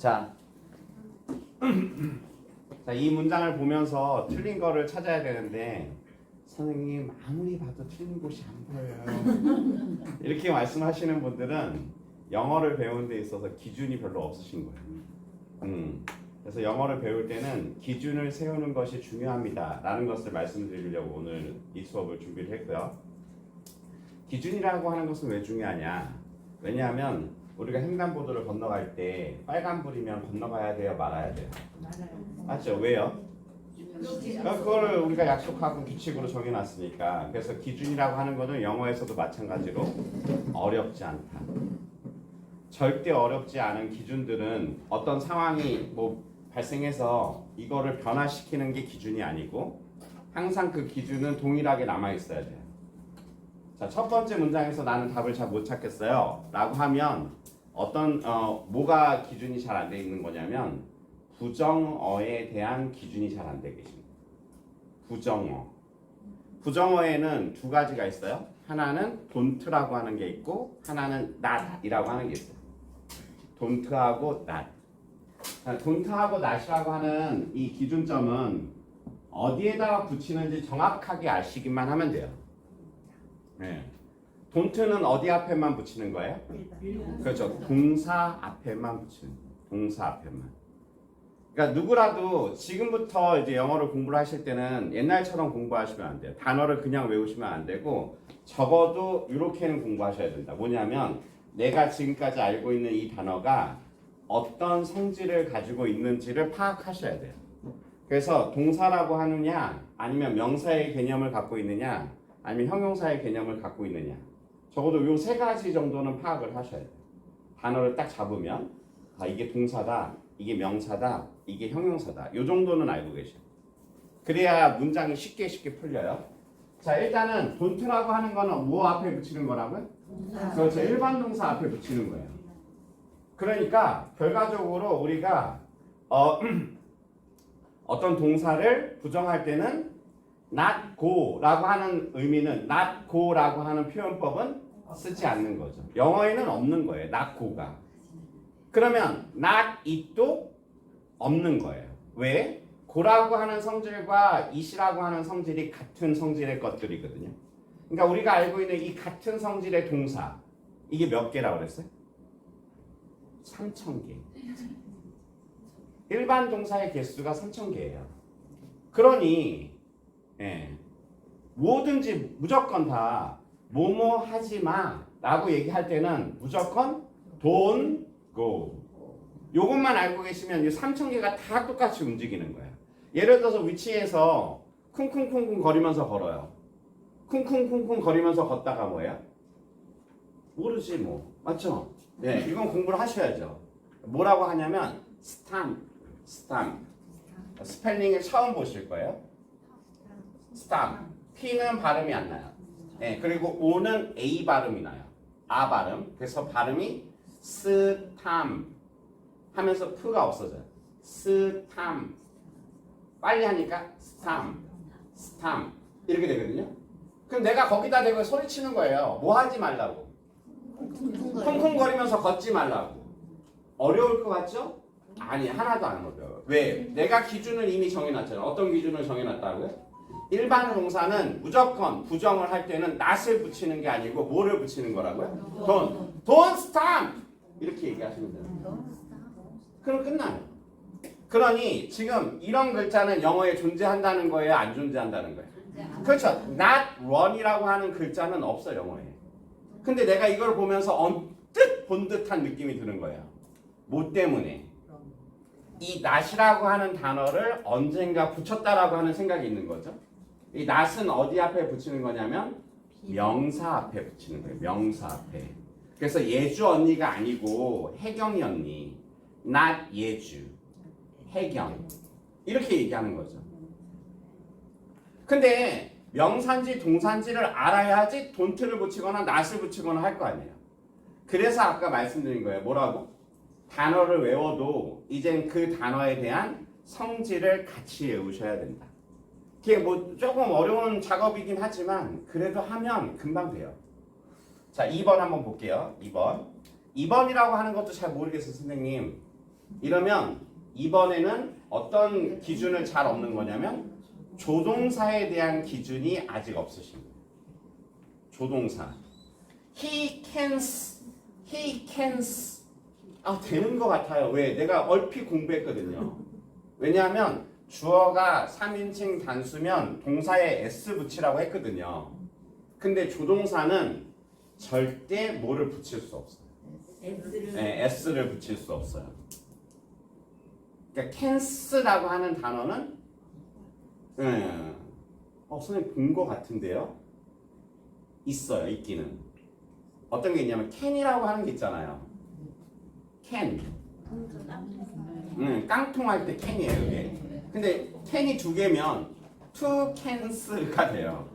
자, 자, 이 문장을 보면서 틀린 거를 찾아야 되는데 선생님 아무리 봐도 틀린 곳이 안 보여요. 이렇게 말씀하시는 분들은 영어를 배우는 데 있어서 기준이 별로 없으신 거예요. 그래서 영어를 배울 때는 기준을 세우는 것이 중요합니다 라는 것을 말씀드리려고 오늘 이 수업을 준비를 했고요. 기준이라고 하는 것은 왜 중요하냐? 왜냐하면 우리가 횡단보도를 건너갈 때 빨간불이면 건너가야 돼요, 말아야 돼요? 맞죠? 왜요? 그거를 우리가 약속하고 규칙으로 정해놨으니까. 그래서 기준이라고 하는 것은 영어에서도 마찬가지로 어렵지 않다. 절대 어렵지 않은 기준들은 어떤 상황이 발생해서 이거를 변화시키는 게 기준이 아니고 항상 그 기준은 동일하게 남아있어야 돼요. 자, 첫 번째 문장에서 나는 답을 잘 못 찾겠어요 라고 하면 뭐가 기준이 잘 안 돼 있는 거냐면 부정어에 대한 기준이 잘 안 돼 계십니다. 부정어에는 두 가지가 있어요. 하나는 don't라고 하는 게 있고 하나는 not이라고 하는 게 있어요. don't하고 not. don't하고 not이라고 하는 이 기준점은 어디에다가 붙이는지 정확하게 아시기만 하면 돼요. 네. don't는 어디 앞에만 붙이는 거예요? 그렇죠. 동사 앞에만 붙이는 거예요. 동사 앞에만. 그러니까 누구라도 지금부터 이제 영어를 공부를 하실 때는 옛날처럼 공부하시면 안 돼요. 단어를 그냥 외우시면 안 되고 적어도 이렇게는 공부하셔야 된다. 뭐냐면 내가 지금까지 알고 있는 이 단어가 어떤 성질을 가지고 있는지를 파악하셔야 돼요. 그래서 동사라고 하느냐 아니면 명사의 개념을 갖고 있느냐 아니면 형용사의 개념을 갖고 있느냐 적어도 요 세 가지 정도는 파악을 하셔야 돼요. 단어를 딱 잡으면 이게 동사다, 이게 명사다, 이게 형용사다. 요 정도는 알고 계셔요. 그래야 문장이 쉽게 풀려요. 자, 일단은 don't라고 하는 거는 뭐 앞에 붙이는 거라고요? 그렇죠. 일반 동사 앞에 붙이는 거예요. 그러니까 결과적으로 우리가 어떤 동사를 부정할 때는 not go라고 하는 의미는 not go라고 하는 표현법은 쓰지 않는 거죠. 영어에는 없는 거예요. not go가. 그러면 not it도 없는 거예요. 왜? go라고 하는 성질과 it이라고 하는 성질이 같은 성질의 것들이거든요. 그러니까 우리가 알고 있는 이 같은 성질의 동사 이게 몇 개라고 그랬어요? 3,000개. 일반 동사의 개수가 3,000개예요. 그러니 뭐든지 무조건 다 뭐뭐 하지마 라고 얘기할 때는 무조건 don't go. 요것만 알고 계시면 이 3,000개가 다 똑같이 움직이는 거예요. 예를 들어서 위치에서 쿵쿵쿵쿵 거리면서 걸어요. 쿵쿵쿵쿵 거리면서 걷다가 뭐예요? 모르지 뭐. 맞죠? 네, 이건 공부를 하셔야죠. 뭐라고 하냐면 stamp. 스펠링을 처음 보실 거예요. stamp. P는 발음이 안 나요. 네, 그리고 O는 A 발음이 나요. 아 발음. 그래서 발음이 stamp 하면서 P가 없어져요. stamp. 빨리 하니까 stamp 이렇게 되거든요. 그럼 내가 거기다 대고 소리치는 거예요. 뭐 하지 말라고. 쿵쿵거리면서 걷지 말라고. 어려울 것 같죠? 아니, 하나도 안 어려워요. 왜? 내가 기준을 이미 정해놨잖아요. 어떤 기준을 정해놨다고요? 일반 동사는 무조건 부정을 할 때는 not을 붙이는 게 아니고 뭐를 붙이는 거라고요? don't stamp 이렇게 얘기하시면 돼요. 그럼 끝나요. 그러니 지금 이런 글자는 영어에 존재한다는 거예요? 안 존재한다는 거예요? 그렇죠. not run이라고 하는 글자는 없어 영어에. 근데 내가 이걸 보면서 언뜻 본 듯한 느낌이 드는 거예요. 뭐 때문에? 이 not이라고 하는 단어를 언젠가 붙였다라고 하는 생각이 있는 거죠. 이 not은 어디 앞에 붙이는 거냐면 명사 앞에 붙이는 거예요. 명사 앞에. 그래서 예주 언니가 아니고 혜경이 언니. not 예주. 혜경. 이렇게 얘기하는 거죠. 근데 명사인지 동사인지를 알아야지 don't를 붙이거나 not을 붙이거나 할 거 아니에요. 그래서 아까 말씀드린 거예요. 뭐라고? 단어를 외워도 이젠 그 단어에 대한 성질을 같이 외우셔야 된다. 그게 뭐 조금 어려운 작업이긴 하지만 그래도 하면 금방 돼요. 자, 2번 한번 볼게요. 2번. 2번이라고 하는 것도 잘 모르겠어요, 선생님. 이러면 이번에는 어떤 기준을 잘 없는 거냐면 조동사에 대한 기준이 아직 없으십니다. 조동사. He cans. 아, 되는 것 같아요. 왜? 내가 얼핏 공부했거든요. 왜냐하면 주어가 3인칭 단수면 동사에 s 붙이라고 했거든요. 근데 조동사는 절대 뭐를 붙일 수 없어요. 네, s를 붙일 수 없어요. 그러니까 cans라고 하는 단어는 선생님 본 것 같은데요. 있어요. 있기는. 어떤 게 있냐면 can이라고 하는 게 있잖아요. can. 깡통할 때 can이에요. 이게. 근데 can이 두 개면 two cans가 돼요.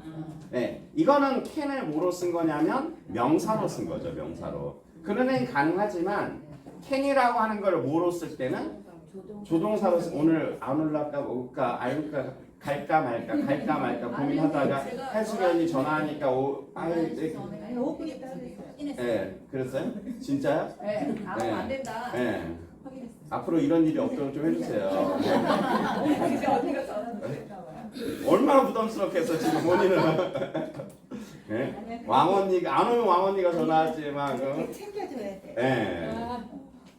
네, 이거는 can을 뭐로 쓴 거냐면 명사로 쓴 거죠. 명사로. 그러면 가능하지만 can이라고 하는 걸 뭐로 쓸 때는 조동사로 오늘 안 올랄까 올까 알까 갈까 말까 고민하다가 해수연이 전화하니까 네, 그랬어요? 진짜요? 네, 안 된다. 네. 앞으로 이런 일이 없도록 좀 해주세요. 이제 언니가 전화했나 봐요. 얼마나 부담스럽겠어 지금 본인은. 네? 왕언니가 안 오면 왕언니가 전화하지만 챙겨줘야 돼. 네.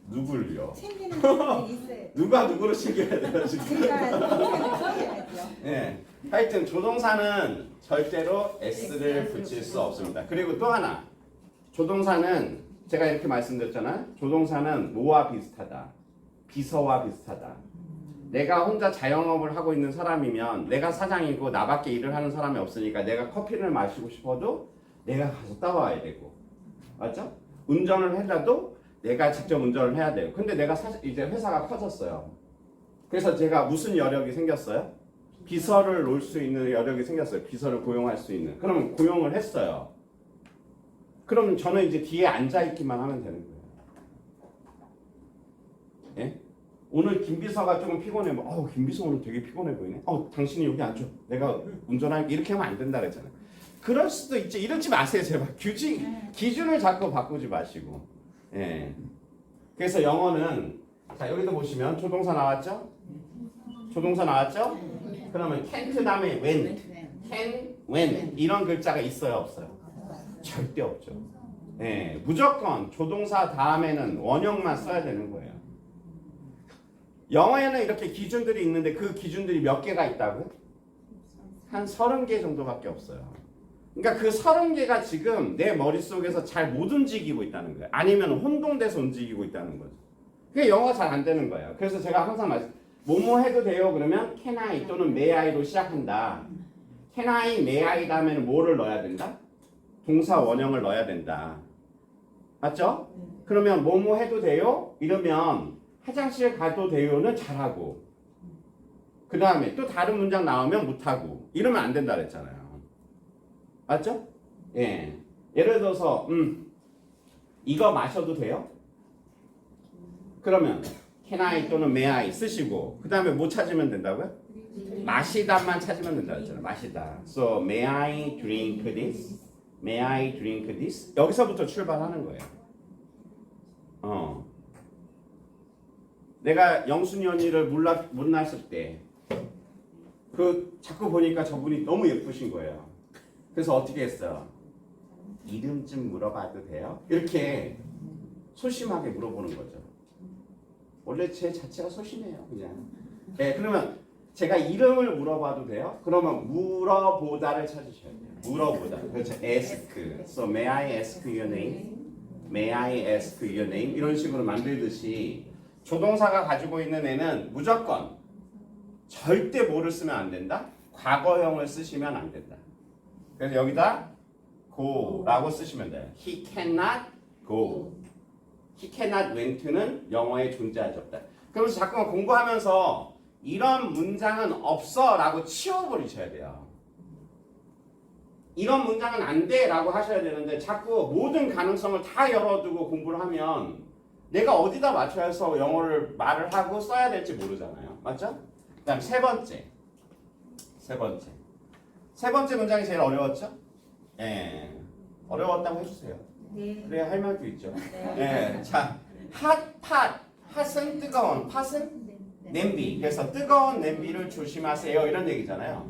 누굴요? 챙기는 사람이 있어요. 누가 누구를 챙겨야 돼요 지금? 제가 동생을 챙겨야죠. 네. 하여튼 조동사는 절대로 s를 붙일 수 없습니다. 그리고 또 하나 조동사는 제가 이렇게 말씀드렸잖아요. 조동사는 뭐와 비슷하다? 비서와 비슷하다. 내가 혼자 자영업을 하고 있는 사람이면 내가 사장이고 나밖에 일을 하는 사람이 없으니까 내가 커피를 마시고 싶어도 내가 가서 따와야 되고, 맞죠? 운전을 해도 내가 직접 운전을 해야 돼요. 근데 내가 이제 회사가 커졌어요. 그래서 제가 무슨 여력이 생겼어요? 비서를 놓을 수 있는 여력이 생겼어요. 비서를 고용할 수 있는. 그러면 고용을 했어요. 그럼 저는 이제 뒤에 앉아 있기만 하면 되는 거예요. 예? 오늘 김비서가 조금 피곤해. 김비서 오늘 되게 피곤해 보이네. 당신이 여기 앉아. 내가 운전할게. 이렇게 하면 안 된다 그랬잖아요. 그럴 수도 있지. 이러지 마세요, 제발. 기준을 자꾸 바꾸지 마시고. 예. 그래서 영어는 자 여기도 보시면 조동사 나왔죠? 조동사 나왔죠? 그러면 can't 다음에 when, can, when 이런 글자가 있어요, 없어요? 절대 없죠. 예, 무조건 조동사 다음에는 원형만 써야 되는 거예요. 영어에는 이렇게 기준들이 있는데 그 기준들이 몇 개가 있다고요? 한 30개 정도밖에 없어요. 그러니까 그 30개가 지금 내 머릿속에서 잘 못 움직이고 있다는 거예요. 아니면 혼동돼서 움직이고 있다는 거죠. 그게 영어가 잘 안 되는 거예요. 그래서 제가 항상 뭐뭐 해도 돼요 그러면 can I 또는 may I로 시작한다. can I, may I 다음에는 뭐를 넣어야 된다? 동사 원형을 넣어야 된다. 맞죠? 그러면 뭐뭐 해도 돼요? 이러면 화장실 가도 돼요는 잘하고 그 다음에 또 다른 문장 나오면 못하고 이러면 안 된다 그랬잖아요. 맞죠? 예. 예를 들어서 이거 마셔도 돼요? 그러면 can I 또는 may I 쓰시고 그 다음에 뭐 찾으면 된다고요? 마시다만 찾으면 된다 그랬잖아요. 마시다. So may I drink this? May I drink this? 여기서부터 출발하는 거예요. 내가 영순이 언니를 만났을 때 자꾸 보니까 저분이 너무 예쁘신 거예요. 그래서 어떻게 했어요? 이름 좀 물어봐도 돼요? 이렇게 소심하게 물어보는 거죠. 원래 제 자체가 소심해요, 그냥. 네, 그러면 제가 이름을 물어봐도 돼요? 그러면 물어보다를 찾으셔야 돼요. 물어보다. 그렇죠. ask. So may I ask your name? May I ask your name? 이런 식으로 만들듯이 조동사가 가지고 있는 애는 무조건 절대 뭐를 쓰면 안 된다? 과거형을 쓰시면 안 된다. 그래서 여기다 go라고 쓰시면 돼요. He cannot go. He cannot went는 영어에 존재하지 없다. 그러면서 자꾸만 공부하면서 이런 문장은 없어 라고 치워버리셔야 돼요. 이런 문장은 안 돼 라고 하셔야 되는데 자꾸 모든 가능성을 다 열어두고 공부를 하면 내가 어디다 맞춰서 영어를 말을 하고 써야 될지 모르잖아요. 맞죠? 그 다음 세 번째 문장이 제일 어려웠죠? 예. 어려웠다고 해주세요. 네. 그래야 할 말도 있죠. 네. 예. 자, 핫팟 팥은 뜨거운, 팥은 냄비. 그래서 뜨거운 냄비를 조심하세요. 이런 얘기잖아요.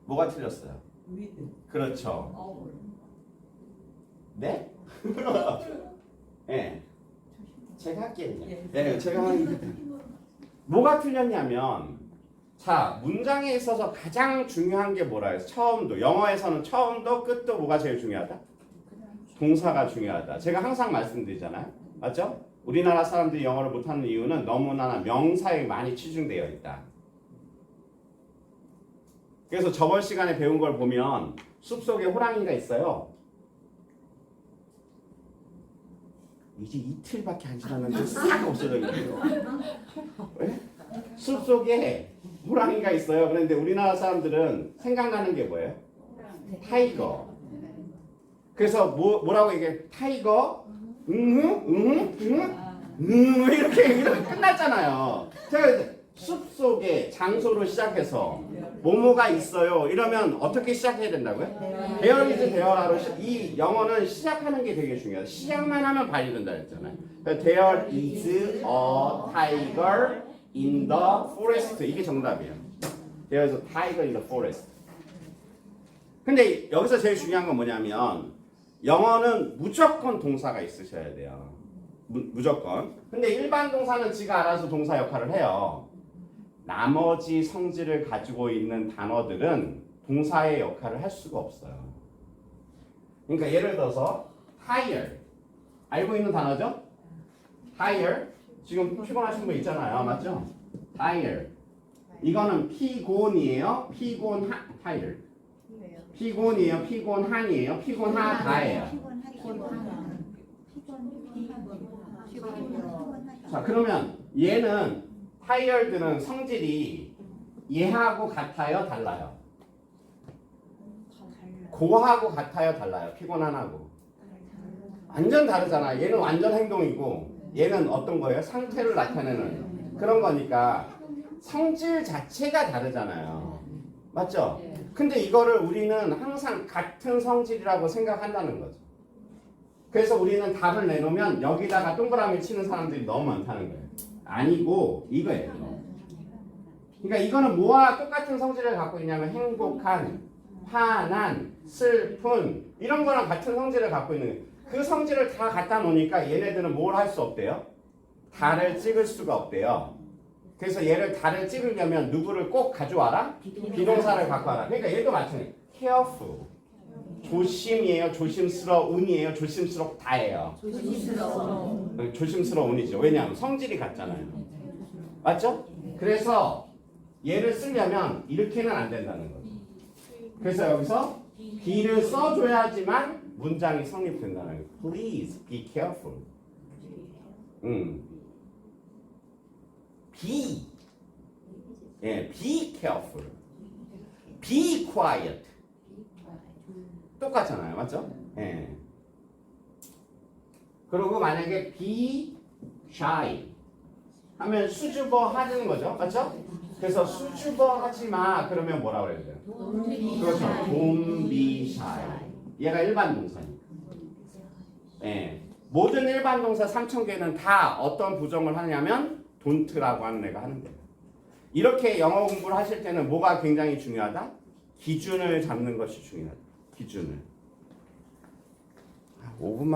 뭐가 틀렸어요? 그렇죠. 네? 네. 제가 할게요. 네, 제가 뭐가 틀렸냐면 자, 문장에 있어서 가장 중요한 게 뭐라 해서 처음도 영어에서는 처음도 끝도 뭐가 제일 중요하다? 동사가 중요하다. 제가 항상 말씀드리잖아요. 맞죠? 우리나라 사람들이 영어를 못하는 이유는 너무나 명사에 많이 치중되어 있다. 그래서 저번 시간에 배운 걸 보면 숲속에 호랑이가 있어요. 이제 이틀밖에 안 지났는데 싹 없어져 있네요. 왜? 숲속에 호랑이가 있어요. 그런데 우리나라 사람들은 생각나는 게 뭐예요? 타이거. 그래서 뭐라고 얘기해? 타이거? 이렇게 끝났잖아요. 제가 이제 숲속에 장소로 시작해서 뭐뭐가 있어요. 이러면 어떻게 시작해야 된다고요? There is, there are로 이 영어는 시작하는 게 되게 중요해요. 시작만 하면 발휘된다 했잖아요. There is a tiger in the forest. 이게 정답이에요. There is a tiger in the forest. 근데 여기서 제일 중요한 건 뭐냐면 영어는 무조건 동사가 있으셔야 돼요. 무조건. 근데 일반 동사는 지가 알아서 동사 역할을 해요. 나머지 성질을 가지고 있는 단어들은 동사의 역할을 할 수가 없어요. 그러니까 예를 들어서 tire 알고 있는 단어죠? tire 지금 피곤하신 분 있잖아요. 맞죠? tire 이거는 피곤이에요. tire 피곤이에요. 피곤한이에요. 피곤하다예요. 자 그러면 얘는 타이어드는 성질이 얘하고 같아요? 달라요? 고하고 같아요? 달라요? 피곤한하고 완전 다르잖아. 얘는 완전 행동이고 얘는 어떤 거예요? 상태를 나타내는 그런 거니까 성질 자체가 다르잖아요. 맞죠? 근데 이거를 우리는 항상 같은 성질이라고 생각한다는 거죠. 그래서 우리는 답을 내놓으면 여기다가 동그라미 치는 사람들이 너무 많다는 거예요. 아니고 이거예요. 그러니까 이거는 뭐와 똑같은 성질을 갖고 있냐면 행복한, 화난, 슬픈 이런 거랑 같은 성질을 갖고 있는 거예요. 그 성질을 다 갖다 놓으니까 얘네들은 뭘 할 수 없대요? 달을 찍을 수가 없대요. 그래서 얘를 달을 찍으려면 누구를 꼭 가져와라? 비동사를 갖고 와라. 그러니까 얘도 마찬가지예요. careful 조심이에요. 조심스러운이에요. 조심스럽다예요. 조심스러운이죠. 왜냐하면 성질이 같잖아요. 맞죠? 그래서 얘를 쓰려면 이렇게는 안 된다는 거죠. 그래서 여기서 be를 써줘야지만 문장이 성립된다는 거예요. Please be careful. be careful. be quiet. 똑같잖아요. 맞죠? 예. 그리고 만약에 be shy 하면 수줍어 하는 거죠. 맞죠? 그래서 수줍어 하지 마. 그러면 뭐라고 해야 돼요? 그렇죠. Don't be shy. 얘가 일반 동사니까. 예. 모든 일반 동사 3,000개는 다 어떤 부정을 하냐면 don't라고 하는 애가 하는 거예요. 이렇게 영어 공부를 하실 때는 뭐가 굉장히 중요하다? 기준을 잡는 것이 중요하다. 기준을. 5분만